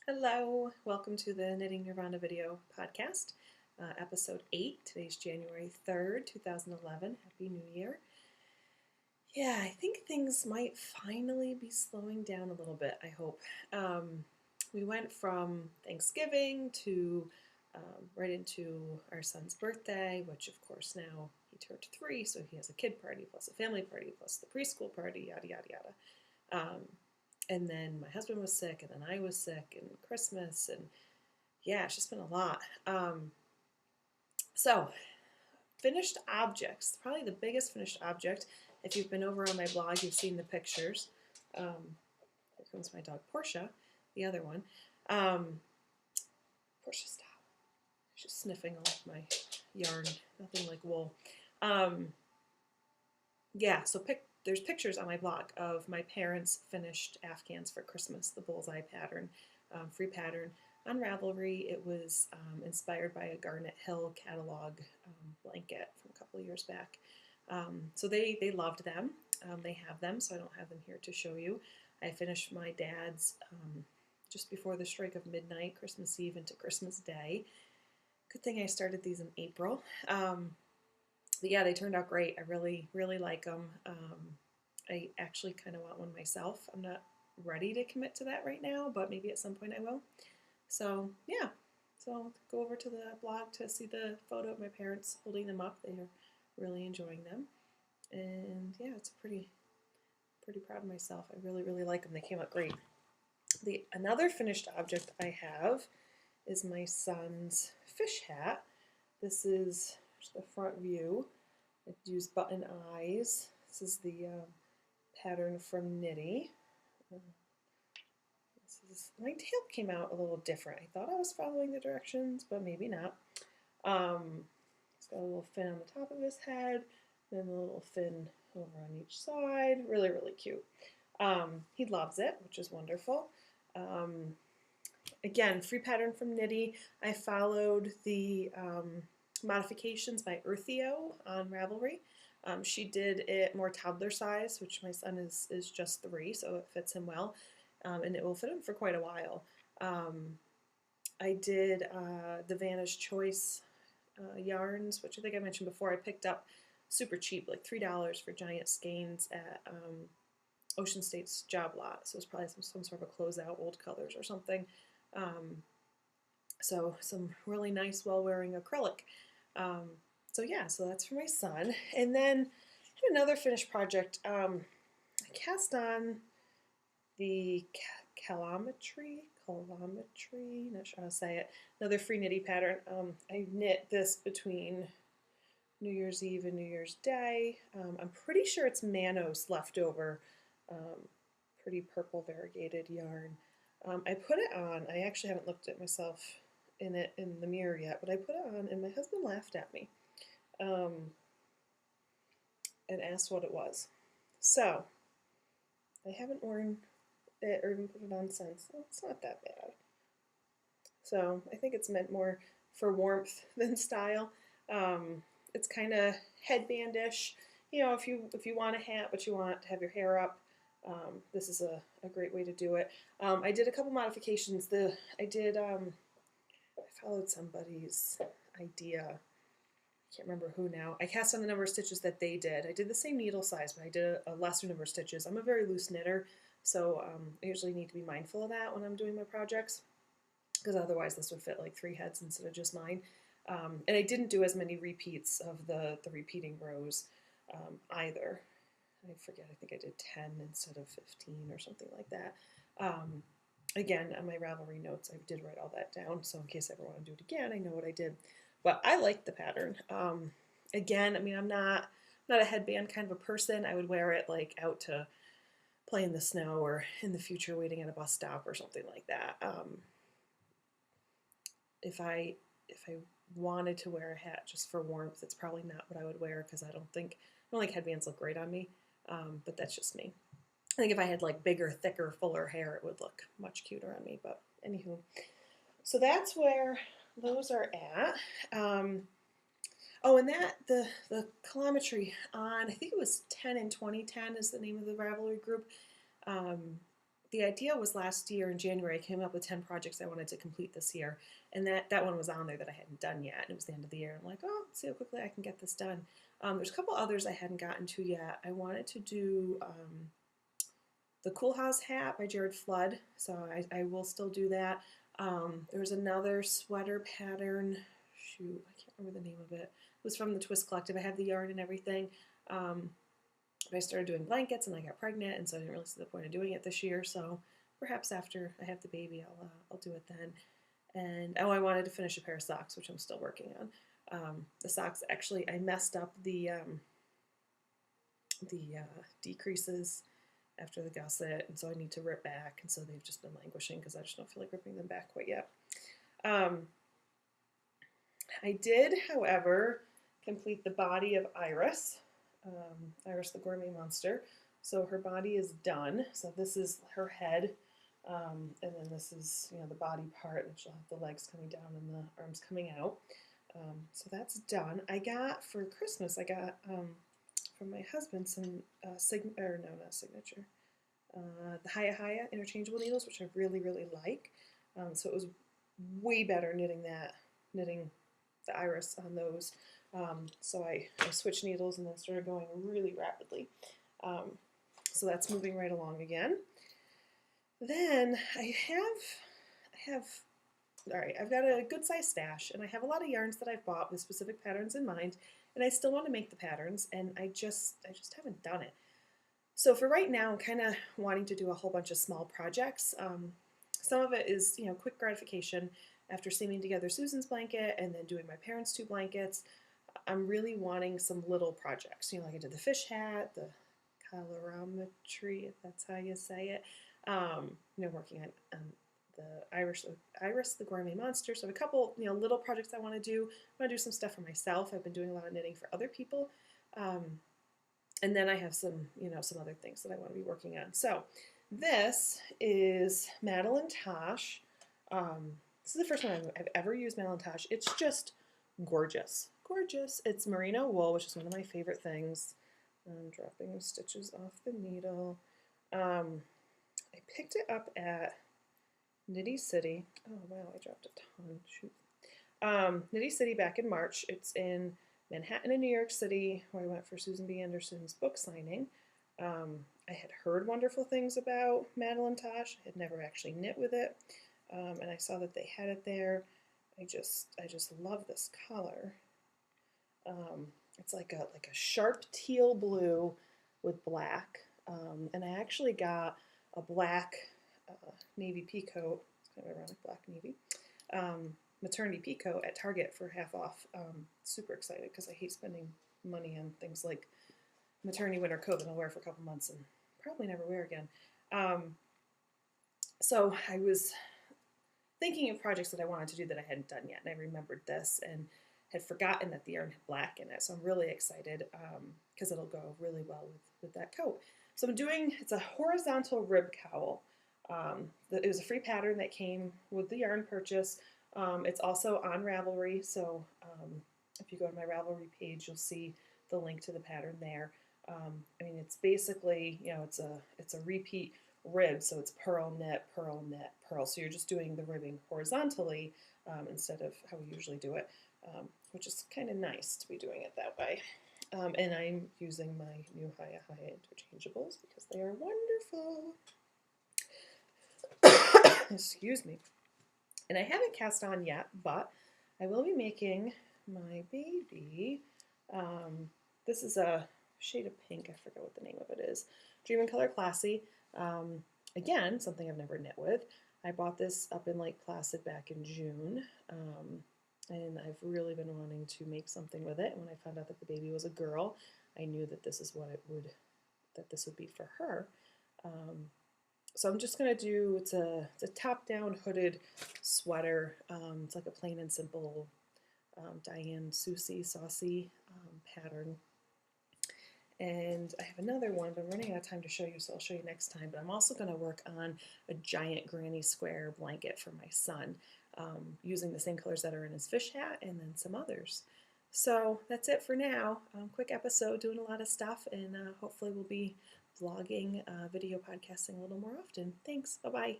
Hello, welcome to the Knitting Nirvana video podcast, episode 8. Today's January 3rd, 2011. Happy New Year. Yeah, I think things might finally be slowing down a little bit, I hope. We went from Thanksgiving to right into our son's birthday, which of course now he turned 3, so he has a kid party plus a family party plus the preschool party, yada, yada, yada. And then my husband was sick, and then I was sick, and Christmas, and yeah, it's just been a lot. So, finished objects. Probably the biggest finished object. If you've been over on my blog, you've seen the pictures. Here comes my dog, Portia, the other one. Portia, stop. She's sniffing off my yarn. Nothing like wool. Yeah, so there's pictures on my blog of my parents' finished Afghans for Christmas, the bullseye pattern, free pattern on Ravelry. It was inspired by a Garnet Hill catalog blanket from a couple of years back. So they loved them. They have them, so I don't have them here to show you. I finished my dad's just before the strike of midnight, Christmas Eve into Christmas Day. Good thing I started these in April. But yeah, they turned out great. I really, really like them. I actually kind of want one myself. I'm not ready to commit to that right now, but maybe at some point I will. So yeah, so go over to the blog to see the photo of my parents holding them up. They are really enjoying them. And yeah, it's pretty proud of myself. I really, really like them. They came out great. Another finished object I have is my son's fish hat. This is the front view. I used button eyes. This is the pattern from Knitty. My tail came out a little different. I thought I was following the directions, but maybe not. He's got a little fin on the top of his head, then a little fin over on each side. Really, really cute. He loves it, which is wonderful. Again, free pattern from Knitty. I followed the modifications by Earthio on Ravelry. She did it more toddler size, which my son is just 3, so it fits him well, and it will fit him for quite a while. I did the Vanna's Choice yarns, which I think I mentioned before. I picked up super cheap, like $3 for giant skeins at Ocean State's job lot, so it's probably some sort of a closeout, old colors or something. So some really nice, well-wearing acrylic. So yeah, so that's for my son. And then another finished project. I cast on the calometry, not sure how to say it. Another free knitty pattern. I knit this between New Year's Eve and New Year's Day. I'm pretty sure it's Manos leftover, pretty purple variegated yarn. I put it on. I actually haven't looked at myself in the mirror yet, but I put it on, and my husband laughed at me and asked what it was. So I haven't worn it or even put it on since. So it's not that bad. So I think it's meant more for warmth than style. It's kind of headbandish. You know, if you want a hat but you want to have your hair up, this is a great way to do it. I did a couple modifications. I followed somebody's idea. I can't remember who now. I cast on the number of stitches that they did. I did the same needle size, but I did a lesser number of stitches. I'm a very loose knitter, so I usually need to be mindful of that when I'm doing my projects, because otherwise this would fit like 3 heads instead of just mine. And I didn't do as many repeats of the repeating rows either. I forget, I think I did 10 instead of 15 or something like that. Again, on my Ravelry notes, I did write all that down, so in case I ever want to do it again, I know what I did. But I like the pattern. Again, I mean, I'm not a headband kind of a person. I would wear it like out to play in the snow or in the future waiting at a bus stop or something like that. If I wanted to wear a hat just for warmth, it's probably not what I would wear, because I don't think headbands look great on me. But that's just me. I think if I had like bigger, thicker, fuller hair, it would look much cuter on me. But anywho, so that's where those are at. Oh, and the kilometry on, I think it was 10 in 2010 is the name of the Ravelry group. the idea was last year in January, I came up with 10 projects I wanted to complete this year. And that one was on there that I hadn't done yet. And it was the end of the year. I'm like, oh, let's see how quickly I can get this done. There's a couple others I hadn't gotten to yet. I wanted to do the Cool House hat by Jared Flood. So I will still do that. There was another sweater pattern. Shoot, I can't remember the name of it. It was from the Twist Collective. I have the yarn and everything. I started doing blankets and I got pregnant, and so I didn't really see the point of doing it this year. So perhaps after I have the baby, I'll do it then. And oh, I wanted to finish a pair of socks, which I'm still working on. The socks, actually, I messed up the decreases after the gusset, and so I need to rip back, and so they've just been languishing because I just don't feel like ripping them back quite yet. I did, however, complete the body of Iris. Iris the Gourmet Monster. So her body is done. So this is her head, and then this is the body part, and she'll have the legs coming down and the arms coming out. So that's done. I got for Christmas. I got from my husband some signature. The Haya interchangeable needles, which I really like. So it was way better knitting the Iris on those. So I switched needles and then started going really rapidly. So that's moving right along again. Then I've got a good sized stash, and I have a lot of yarns that I've bought with specific patterns in mind, and I still want to make the patterns, and I just haven't done it. So for right now, I'm kind of wanting to do a whole bunch of small projects. Some of it is quick gratification after seaming together Susan's blanket and then doing my parents' 2 blankets. I'm really wanting some little projects, like I did the fish hat, the calorimetry, if that's how you say it. Working on the Iris the Gourmet Monster. So a couple, little projects I want to do. I want to do some stuff for myself. I've been doing a lot of knitting for other people. And then I have some other things that I want to be working on. So this is Madeline Tosh. This is the first time I've ever used Madeline Tosh. It's just gorgeous. Gorgeous. It's merino wool, which is one of my favorite things. I'm dropping stitches off the needle. I picked it up at Knitty City. Oh wow, I dropped a ton. Shoot. Knitty City back in March. It's in Manhattan and New York City, where I went for Susan B. Anderson's book signing. I had heard wonderful things about Madeline Tosh. I had never actually knit with it, and I saw that they had it there. I just love this color. It's like a sharp teal blue with black, and I actually got a black navy peacoat. It's kind of ironic, black navy. Maternity peacoat at Target for half off. Super excited because I hate spending money on things like maternity winter coat that I'll wear for a couple months and probably never wear again. So I was thinking of projects that I wanted to do that I hadn't done yet, and I remembered this and had forgotten that the yarn had black in it. So I'm really excited because it'll go really well with that coat. So it's a horizontal rib cowl. It was a free pattern that came with the yarn purchase. It's also on Ravelry, so if you go to my Ravelry page, you'll see the link to the pattern there. It's basically, it's a repeat rib, so it's purl, knit, purl, knit, purl. So you're just doing the ribbing horizontally instead of how we usually do it, which is kind of nice to be doing it that way. And I'm using my new Haya interchangeables because they are wonderful. Excuse me. And I haven't cast on yet, but I will be making my baby. This is a shade of pink. I forget what the name of it is. Dream in Color Classy. Again, something I've never knit with. I bought this up in Lake Placid back in June, and I've really been wanting to make something with it. And when I found out that the baby was a girl, I knew that this is what this would be for her. So I'm just going to do, it's a top-down hooded sweater. It's like a plain and simple Diane Saucy pattern. And I have another one, but I'm running out of time to show you, so I'll show you next time. But I'm also going to work on a giant granny square blanket for my son, using the same colors that are in his fish hat and then some others. So that's it for now. Quick episode, doing a lot of stuff, and hopefully we'll be vlogging, video podcasting a little more often. Thanks. Bye-bye.